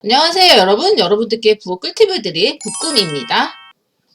안녕하세요 여러분. 여러분들께 부엌 꿀팁을 드릴 북꿈입니다.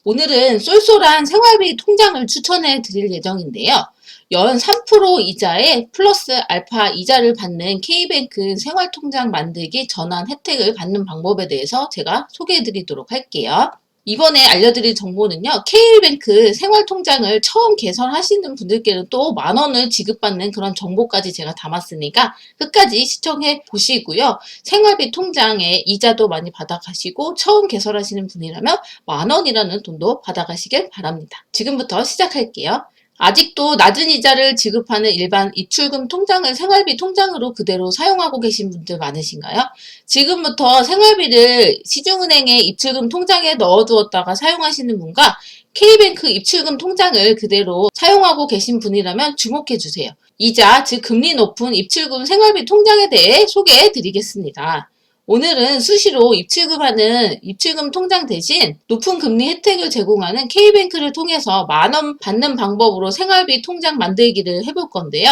오늘은 쏠쏠한 생활비 통장을 추천해 드릴 예정인데요. 연 3% 이자에 플러스 알파 이자를 받는 K뱅크 생활통장 만들기 전환 혜택을 받는 방법에 대해서 제가 소개해 드리도록 할게요. 이번에 알려드릴 정보는요. K뱅크 생활통장을 처음 개설하시는 분들께는 또 만원을 지급받는 그런 정보까지 제가 담았으니까 끝까지 시청해 보시고요. 생활비 통장에 이자도 많이 받아가시고 처음 개설하시는 분이라면 만원이라는 돈도 받아가시길 바랍니다. 지금부터 시작할게요. 아직도 낮은 이자를 지급하는 일반 입출금 통장을 생활비 통장으로 그대로 사용하고 계신 분들 많으신가요? 지금부터 생활비를 시중은행의 입출금 통장에 넣어두었다가 사용하시는 분과 K뱅크 입출금 통장을 그대로 사용하고 계신 분이라면 주목해 주세요. 이자, 즉 금리 높은 입출금 생활비 통장에 대해 소개해 드리겠습니다. 오늘은 수시로 입출금하는 입출금 통장 대신 높은 금리 혜택을 제공하는 K뱅크를 통해서 만원 받는 방법으로 생활비 통장 만들기를 해볼 건데요.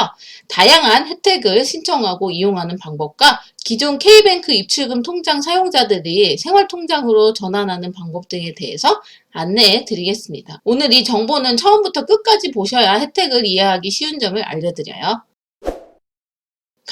다양한 혜택을 신청하고 이용하는 방법과 기존 K뱅크 입출금 통장 사용자들이 생활통장으로 전환하는 방법 등에 대해서 안내해 드리겠습니다. 오늘 이 정보는 처음부터 끝까지 보셔야 혜택을 이해하기 쉬운 점을 알려드려요.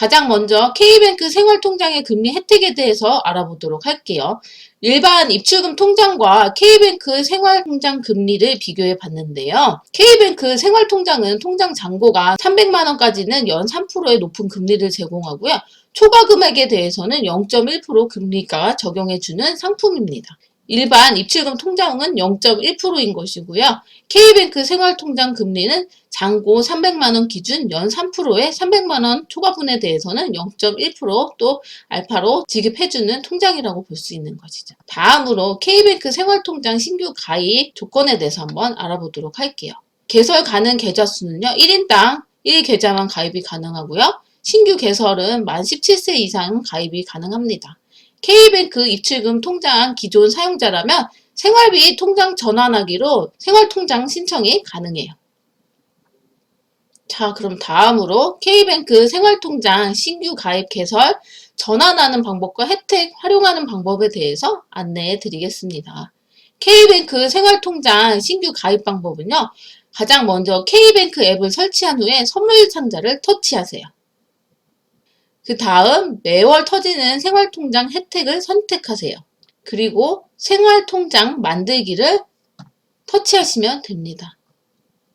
가장 먼저 K뱅크 생활통장의 금리 혜택에 대해서 알아보도록 할게요. 일반 입출금 통장과 K뱅크 생활통장 금리를 비교해 봤는데요. K뱅크 생활통장은 통장 잔고가 300만원까지는 연 3%의 높은 금리를 제공하고요. 초과 금액에 대해서는 0.1% 금리가 적용해주는 상품입니다. 일반 입출금 통장은 0.1%인 것이고요. K뱅크 생활통장 금리는 잔고 300만원 기준 연 3%의 300만원 초과분에 대해서는 0.1%또 알파로 지급해주는 통장이라고 볼 수 있는 것이죠. 다음으로 K뱅크 생활통장 신규 가입 조건에 대해서 한번 알아보도록 할게요. 개설 가능 계좌 수는요. 1인당 1계좌만 가입이 가능하고요. 신규 개설은 만 17세 이상 가입이 가능합니다. K뱅크 입출금 통장 기존 사용자라면 생활비 통장 전환하기로 생활통장 신청이 가능해요. 자, 그럼 다음으로 K뱅크 생활통장 신규 가입 개설 전환하는 방법과 혜택 활용하는 방법에 대해서 안내해 드리겠습니다. K뱅크 생활통장 신규 가입 방법은요. 가장 먼저 K뱅크 앱을 설치한 후에 선물 상자를 터치하세요. 그 다음 매월 터지는 생활통장 혜택을 선택하세요. 그리고 생활통장 만들기를 터치하시면 됩니다.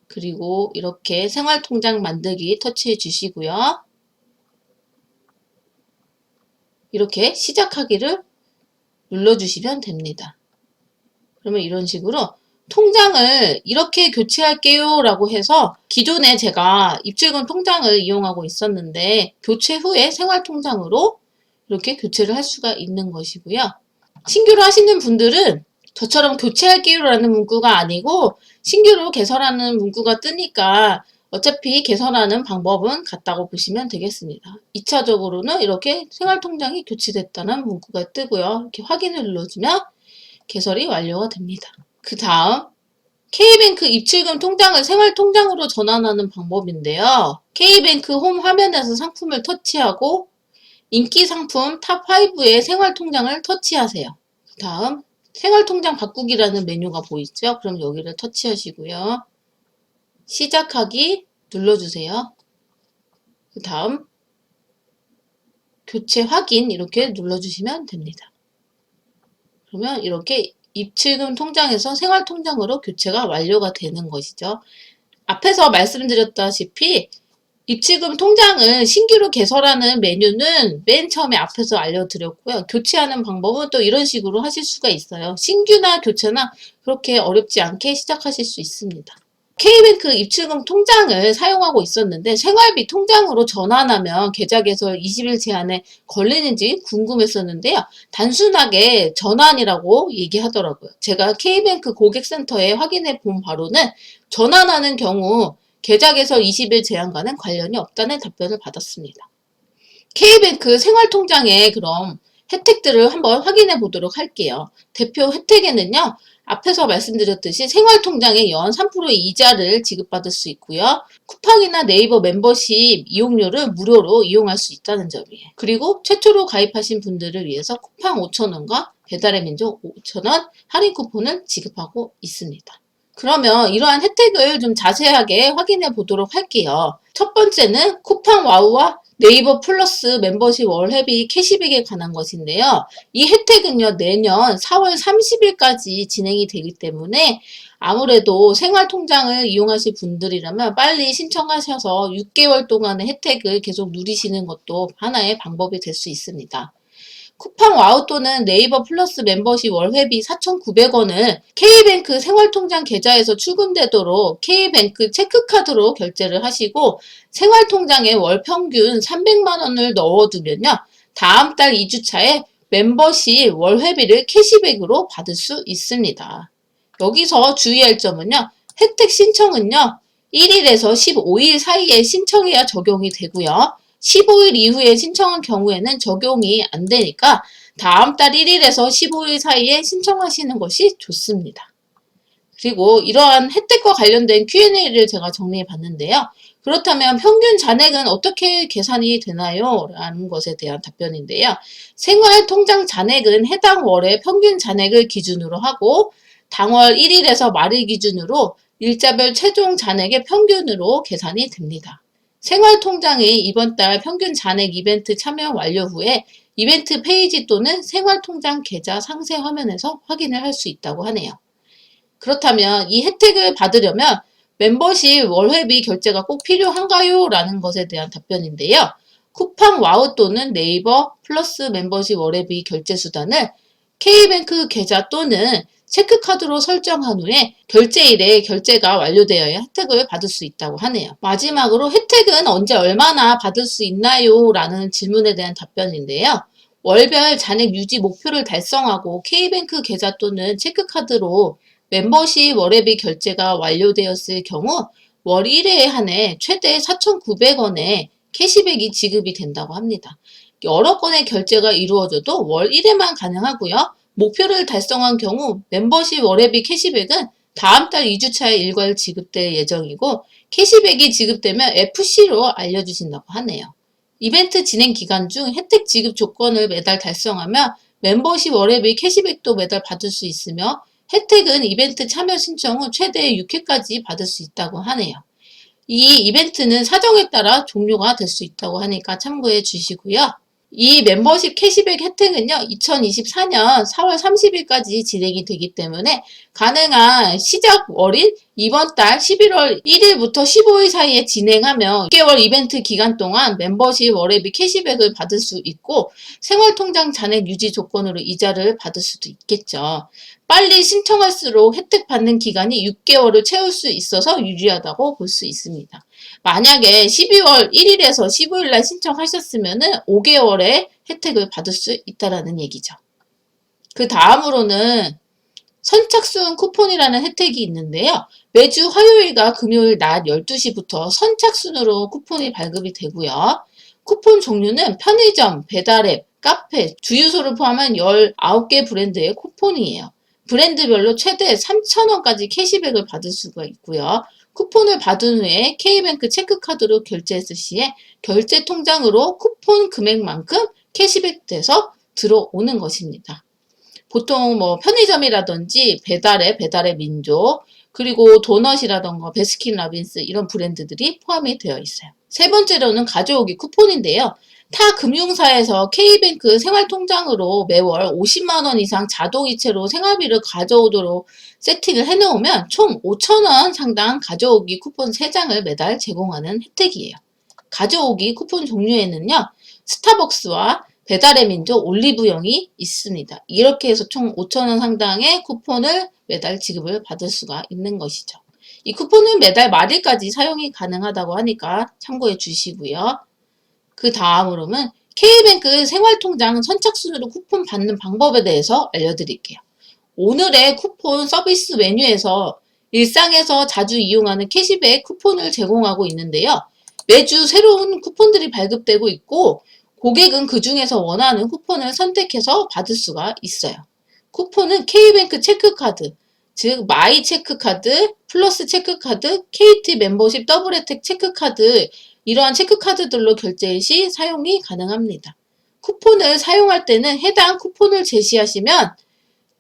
그리고 이렇게 생활통장 만들기 터치해 주시고요. 이렇게 시작하기를 눌러주시면 됩니다. 그러면 이런 식으로 통장을 이렇게 교체할게요 라고 해서 기존에 제가 입출금 통장을 이용하고 있었는데 교체 후에 생활통장으로 이렇게 교체를 할 수가 있는 것이고요. 신규로 하시는 분들은 저처럼 교체할게요 라는 문구가 아니고 신규로 개설하는 문구가 뜨니까 어차피 개설하는 방법은 같다고 보시면 되겠습니다. 2차적으로는 이렇게 생활통장이 교체됐다는 문구가 뜨고요. 이렇게 확인을 눌러주면 개설이 완료가 됩니다. 그 다음 K뱅크 입출금 통장을 생활통장으로 전환하는 방법인데요. K뱅크 홈 화면에서 상품을 터치하고 인기 상품 탑5의 생활통장을 터치하세요. 그 다음 생활통장 바꾸기라는 메뉴가 보이죠? 그럼 여기를 터치하시고요. 시작하기 눌러주세요. 그 다음 교체 확인 이렇게 눌러주시면 됩니다. 그러면 이렇게 입출금 통장에서 생활통장으로 교체가 완료가 되는 것이죠. 앞에서 말씀드렸다시피 입출금 통장을 신규로 개설하는 메뉴는 맨 처음에 앞에서 알려드렸고요. 교체하는 방법은 또 이런 식으로 하실 수가 있어요. 신규나 교체나 그렇게 어렵지 않게 시작하실 수 있습니다. K뱅크 입출금 통장을 사용하고 있었는데 생활비 통장으로 전환하면 계좌 개설 20일 제한에 걸리는지 궁금했었는데요. 단순하게 전환이라고 얘기하더라고요. 제가 K뱅크 고객센터에 확인해 본 바로는 전환하는 경우 계좌 개설 20일 제한과는 관련이 없다는 답변을 받았습니다. K뱅크 생활통장의 그럼 혜택들을 한번 확인해 보도록 할게요. 대표 혜택에는요. 앞에서 말씀드렸듯이 생활통장에 연 3%의 이자를 지급받을 수 있고요. 쿠팡이나 네이버 멤버십 이용료를 무료로 이용할 수 있다는 점이에요. 그리고 최초로 가입하신 분들을 위해서 쿠팡 5,000원과 배달의 민족 5,000원 할인 쿠폰을 지급하고 있습니다. 그러면 이러한 혜택을 좀 자세하게 확인해 보도록 할게요. 첫 번째는 쿠팡 와우와 네이버 플러스 멤버십 월회비 캐시백에 관한 것인데요. 이 혜택은요, 내년 4월 30일까지 진행이 되기 때문에 아무래도 생활통장을 이용하실 분들이라면 빨리 신청하셔서 6개월 동안의 혜택을 계속 누리시는 것도 하나의 방법이 될 수 있습니다. 쿠팡 와우 또는 네이버 플러스 멤버십 월회비 4,900원을 K뱅크 생활통장 계좌에서 출금되도록 K뱅크 체크카드로 결제를 하시고 생활통장에 월 평균 300만 원을 넣어두면요. 다음 달 2주차에 멤버십 월회비를 캐시백으로 받을 수 있습니다. 여기서 주의할 점은요. 혜택 신청은요. 1일에서 15일 사이에 신청해야 적용이 되고요. 15일 이후에 신청한 경우에는 적용이 안 되니까 다음 달 1일에서 15일 사이에 신청하시는 것이 좋습니다. 그리고 이러한 혜택과 관련된 Q&A를 제가 정리해 봤는데요. 그렇다면 평균 잔액은 어떻게 계산이 되나요? 라는 것에 대한 답변인데요. 생활통장 잔액은 해당 월의 평균 잔액을 기준으로 하고 당월 1일에서 말일 기준으로 일자별 최종 잔액의 평균으로 계산이 됩니다. 생활통장의 이번 달 평균 잔액 이벤트 참여 완료 후에 이벤트 페이지 또는 생활통장 계좌 상세 화면에서 확인을 할 수 있다고 하네요. 그렇다면 이 혜택을 받으려면 멤버십 월회비 결제가 꼭 필요한가요? 라는 것에 대한 답변인데요. 쿠팡 와우 또는 네이버 플러스 멤버십 월회비 결제 수단을 K뱅크 계좌 또는 체크카드로 설정한 후에 결제일에 결제가 완료되어야 혜택을 받을 수 있다고 하네요. 마지막으로 혜택은 언제 얼마나 받을 수 있나요? 라는 질문에 대한 답변인데요. 월별 잔액 유지 목표를 달성하고 K뱅크 계좌 또는 체크카드로 멤버십 월회비 결제가 완료되었을 경우 월 1회에 한해 최대 4,900원의 캐시백이 지급이 된다고 합니다. 여러 건의 결제가 이루어져도 월 1회만 가능하고요. 목표를 달성한 경우 멤버십 월회비 캐시백은 다음 달 2주차에 일괄 지급될 예정이고 캐시백이 지급되면 FC로 알려주신다고 하네요. 이벤트 진행 기간 중 혜택 지급 조건을 매달 달성하면 멤버십 월회비 캐시백도 매달 받을 수 있으며 혜택은 이벤트 참여 신청 후 최대 6회까지 받을 수 있다고 하네요. 이 이벤트는 사정에 따라 종료가 될 수 있다고 하니까 참고해 주시고요. 이 멤버십 캐시백 혜택은요, 2024년 4월 30일까지 진행이 되기 때문에 가능한 시작 월인 이번 달 11월 1일부터 15일 사이에 진행하며 6개월 이벤트 기간 동안 멤버십 월회비 캐시백을 받을 수 있고 생활통장 잔액 유지 조건으로 이자를 받을 수도 있겠죠. 빨리 신청할수록 혜택 받는 기간이 6개월을 채울 수 있어서 유리하다고 볼 수 있습니다. 만약에 12월 1일에서 15일 날 신청하셨으면 5개월의 혜택을 받을 수 있다는 얘기죠. 그 다음으로는 선착순 쿠폰이라는 혜택이 있는데요. 매주 화요일과 금요일 낮 12시부터 선착순으로 쿠폰이 발급이 되고요. 쿠폰 종류는 편의점, 배달앱, 카페, 주유소를 포함한 19개 브랜드의 쿠폰이에요. 브랜드별로 최대 3,000원까지 캐시백을 받을 수가 있고요. 쿠폰을 받은 후에 K뱅크 체크카드로 결제했을 시에 결제 통장으로 쿠폰 금액만큼 캐시백 돼서 들어오는 것입니다. 보통 뭐 편의점이라든지 배달의 민족, 그리고 도넛이라던가 베스킨라빈스 이런 브랜드들이 포함이 되어 있어요. 세 번째로는 가져오기 쿠폰인데요. 타 금융사에서 K뱅크 생활통장으로 매월 50만 원 이상 자동이체로 생활비를 가져오도록 세팅을 해놓으면 총 5,000원 상당 가져오기 쿠폰 3장을 매달 제공하는 혜택이에요. 가져오기 쿠폰 종류에는요. 스타벅스와 배달의 민족 올리브영이 있습니다. 이렇게 해서 총 5,000원 상당의 쿠폰을 매달 지급을 받을 수가 있는 것이죠. 이 쿠폰은 매달 말일까지 사용이 가능하다고 하니까 참고해 주시고요. 그 다음으로는 K뱅크 생활통장 선착순으로 쿠폰 받는 방법에 대해서 알려드릴게요. 오늘의 쿠폰 서비스 메뉴에서 일상에서 자주 이용하는 캐시백 쿠폰을 제공하고 있는데요. 매주 새로운 쿠폰들이 발급되고 있고 고객은 그 중에서 원하는 쿠폰을 선택해서 받을 수가 있어요. 쿠폰은 K뱅크 체크카드, 즉 마이 체크카드, 플러스 체크카드, KT 멤버십 더블 혜택 체크카드 이러한 체크카드들로 결제 시 사용이 가능합니다. 쿠폰을 사용할 때는 해당 쿠폰을 제시하시면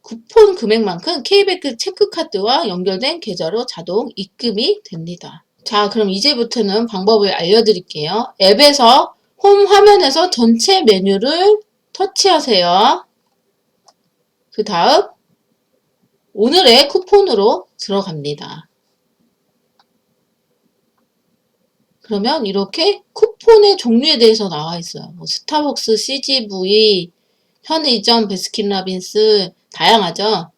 쿠폰 금액만큼 K뱅크 체크카드와 연결된 계좌로 자동 입금이 됩니다. 자, 그럼 이제부터는 방법을 알려드릴게요. 앱에서 홈 화면에서 전체 메뉴를 터치하세요. 그 다음 오늘의 쿠폰으로 들어갑니다. 그러면 이렇게 쿠폰의 종류에 대해서 나와 있어요. 뭐 스타벅스, CGV, 편의점, 베스킨라빈스 다양하죠.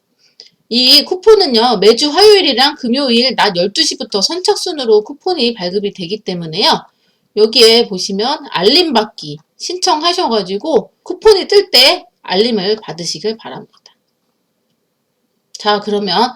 이 쿠폰은요, 매주 화요일이랑 금요일 낮 12시부터 선착순으로 쿠폰이 발급이 되기 때문에요. 여기에 보시면 알림 받기 신청하셔가지고 쿠폰이 뜰 때 알림을 받으시길 바랍니다. 자, 그러면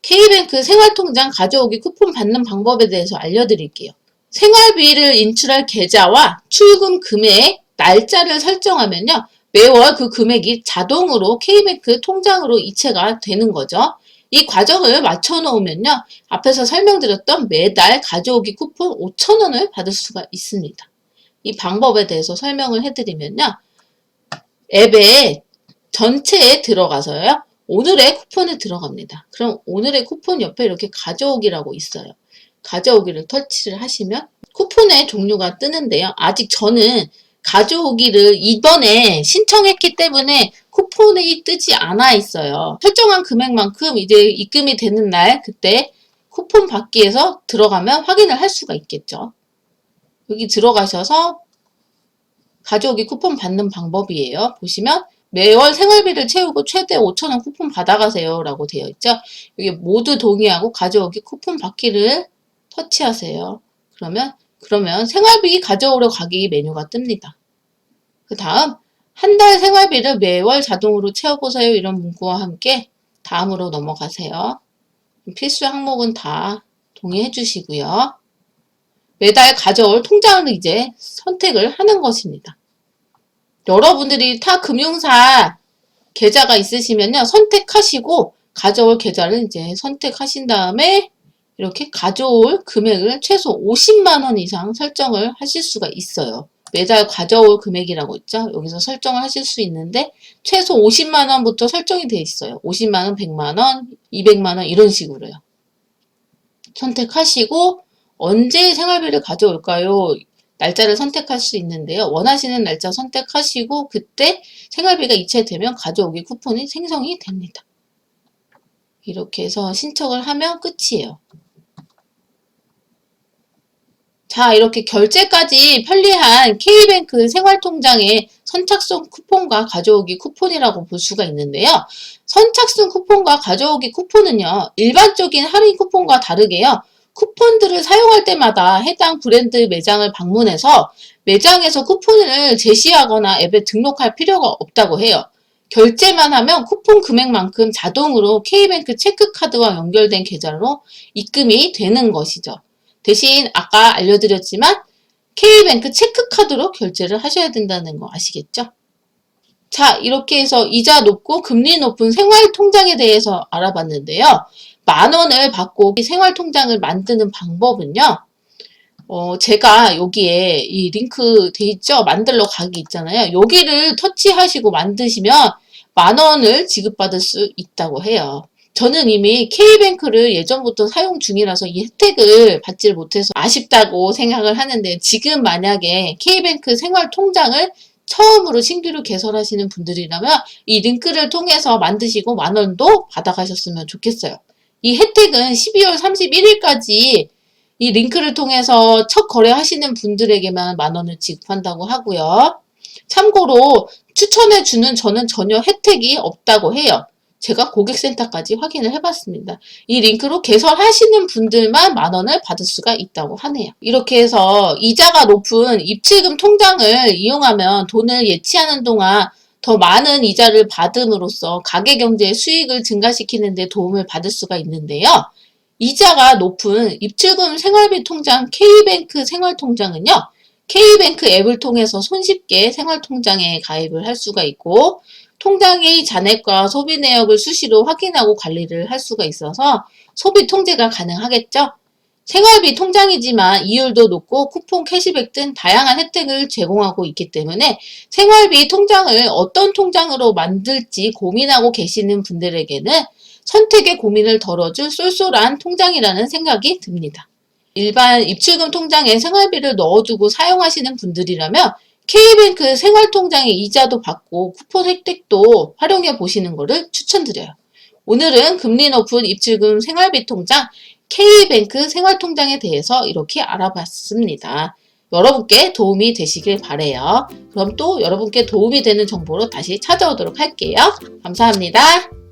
K뱅크 생활통장 가져오기 쿠폰 받는 방법에 대해서 알려드릴게요. 생활비를 인출할 계좌와 출금 금액, 날짜를 설정하면요. 매월 그 금액이 자동으로 K뱅크 통장으로 이체가 되는 거죠. 이 과정을 맞춰 놓으면요. 앞에서 설명드렸던 매달 가져오기 쿠폰 5,000원을 받을 수가 있습니다. 이 방법에 대해서 설명을 해드리면요. 앱에 전체에 들어가서요. 오늘의 쿠폰에 들어갑니다. 그럼 오늘의 쿠폰 옆에 이렇게 가져오기라고 있어요. 가져오기를 터치를 하시면 쿠폰의 종류가 뜨는데요. 아직 저는 가져오기를 이번에 신청했기 때문에 쿠폰이 뜨지 않아 있어요. 설정한 금액만큼 이제 입금이 되는 날 그때 쿠폰 받기에서 들어가면 확인을 할 수가 있겠죠. 여기 들어가셔서 가져오기 쿠폰 받는 방법이에요. 보시면 매월 생활비를 채우고 최대 5,000원 쿠폰 받아가세요 라고 되어 있죠. 여기 모두 동의하고 가져오기 쿠폰 받기를 터치하세요. 그러면 생활비 가져오려 가기 메뉴가 뜹니다. 그 다음 한 달 생활비를 매월 자동으로 채워보세요 이런 문구와 함께 다음으로 넘어가세요. 필수 항목은 다 동의해 주시고요. 매달 가져올 통장을 이제 선택을 하는 것입니다. 여러분들이 타 금융사 계좌가 있으시면요. 선택하시고 가져올 계좌를 이제 선택하신 다음에 이렇게 가져올 금액을 최소 50만 원 이상 설정을 하실 수가 있어요. 매달 가져올 금액이라고 있죠. 여기서 설정을 하실 수 있는데 최소 50만 원부터 설정이 되어 있어요. 50만 원, 100만 원, 200만 원 이런 식으로요. 선택하시고 언제 생활비를 가져올까요? 날짜를 선택할 수 있는데요. 원하시는 날짜 선택하시고 그때 생활비가 이체되면 가져오기 쿠폰이 생성이 됩니다. 이렇게 해서 신청을 하면 끝이에요. 자, 이렇게 결제까지 편리한 K뱅크 생활통장의 선착순 쿠폰과 가져오기 쿠폰이라고 볼 수가 있는데요. 선착순 쿠폰과 가져오기 쿠폰은요. 일반적인 할인 쿠폰과 다르게요. 쿠폰들을 사용할 때마다 해당 브랜드 매장을 방문해서 매장에서 쿠폰을 제시하거나 앱에 등록할 필요가 없다고 해요. 결제만 하면 쿠폰 금액만큼 자동으로 K뱅크 체크카드와 연결된 계좌로 입금이 되는 것이죠. 대신 아까 알려드렸지만 K뱅크 체크카드로 결제를 하셔야 된다는 거 아시겠죠? 자, 이렇게 해서 이자 높고 금리 높은 생활통장에 대해서 알아봤는데요. 10,000원을 받고 생활통장을 만드는 방법은요. 제가 여기에 이 링크 돼 있죠? 만들러 가기 있잖아요. 여기를 터치하시고 만드시면 10,000원을 지급받을 수 있다고 해요. 저는 이미 K뱅크를 예전부터 사용 중이라서 이 혜택을 받지를 못해서 아쉽다고 생각을 하는데 지금 만약에 K뱅크 생활통장을 처음으로 신규로 개설하시는 분들이라면 이 링크를 통해서 만드시고 10,000원도 받아가셨으면 좋겠어요. 이 혜택은 12월 31일까지 이 링크를 통해서 첫 거래하시는 분들에게만 10,000원을 지급한다고 하고요. 참고로 추천해주는 저는 전혀 혜택이 없다고 해요. 제가 고객센터까지 확인을 해봤습니다. 이 링크로 개설하시는 분들만 10,000원을 받을 수가 있다고 하네요. 이렇게 해서 이자가 높은 입출금 통장을 이용하면 돈을 예치하는 동안 더 많은 이자를 받음으로써 가계경제의 수익을 증가시키는 데 도움을 받을 수가 있는데요. 이자가 높은 입출금 생활비 통장 K뱅크 생활통장은요. K뱅크 앱을 통해서 손쉽게 생활통장에 가입을 할 수가 있고 통장의 잔액과 소비 내역을 수시로 확인하고 관리를 할 수가 있어서 소비 통제가 가능하겠죠. 생활비 통장이지만 이율도 높고 쿠폰, 캐시백 등 다양한 혜택을 제공하고 있기 때문에 생활비 통장을 어떤 통장으로 만들지 고민하고 계시는 분들에게는 선택의 고민을 덜어줄 쏠쏠한 통장이라는 생각이 듭니다. 일반 입출금 통장에 생활비를 넣어두고 사용하시는 분들이라면 K뱅크 생활통장의 이자도 받고 쿠폰 혜택도 활용해 보시는 것을 추천드려요. 오늘은 금리 높은 입출금 생활비 통장 K뱅크 생활통장에 대해서 이렇게 알아봤습니다. 여러분께 도움이 되시길 바래요. 그럼 또 여러분께 도움이 되는 정보로 다시 찾아오도록 할게요. 감사합니다.